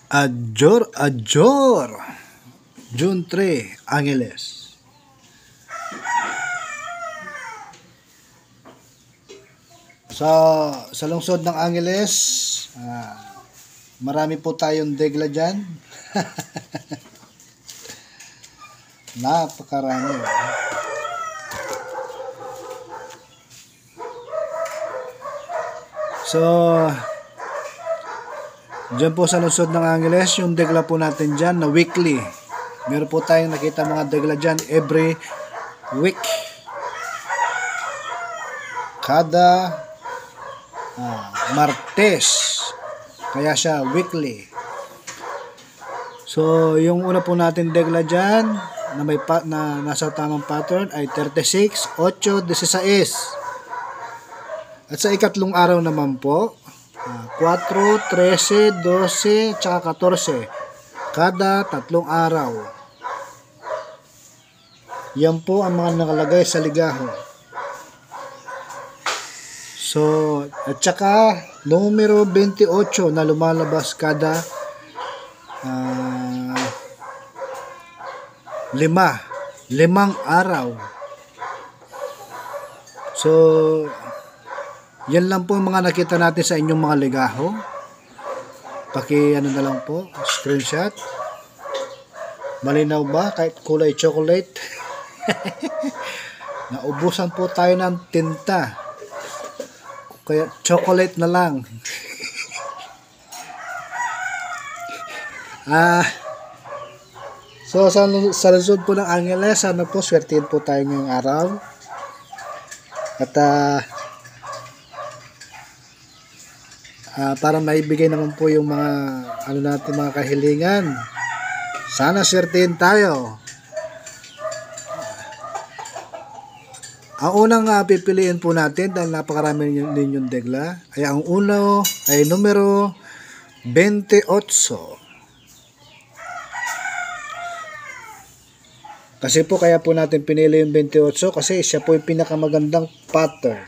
Adjor, Adjor. June 3, Angeles. Sa lungsod ng Angeles, marami po tayong degla dyan. Napakarami. So, dyan po sa lungsod ng Angeles, yung degla po natin dyan na weekly. Meron po tayong nakita mga degla dyan every week. Kada Martes. Kaya siya weekly. So, yung una po natin degla dyan na may na nasa tamang pattern ay 36, 8, 16. At sa ikatlong araw naman po, 4, 13, 12, tsaka 14. Kada tatlong araw. Yan po ang mga nakalagay sa ligaho. So, at saka numero 28 na lumalabas kada limang araw. So, yan lang po mga nakita natin sa inyong mga ligaho. Ano na lang po, screenshot. Malinaw ba? Kahit kulay chocolate. Naubusan po tayo ng tinta. Kaya chocolate na lang. So sa lungsod po ng Angeles, sana po swertihin po tayo ngayong araw. At para maibigay naman po yung mga natin mga kahilingan. Sana swertihin tayo. Ang unang pipiliin po natin dahil napakarami ninyong degla ay ang uno ay numero 28. Kasi po kaya po natin pinili yung 28 kasi siya po yung pinakamagandang pattern.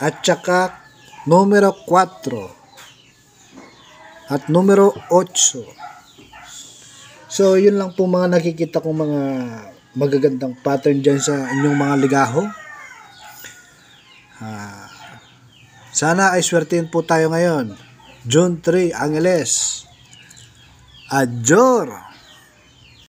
At saka numero 4 at numero 8. So yun lang po mga nakikita kong mga magagandang pattern dyan sa inyong mga ligaho. Sana ay swertihin po tayo ngayon. June 3, Angeles. Adjor.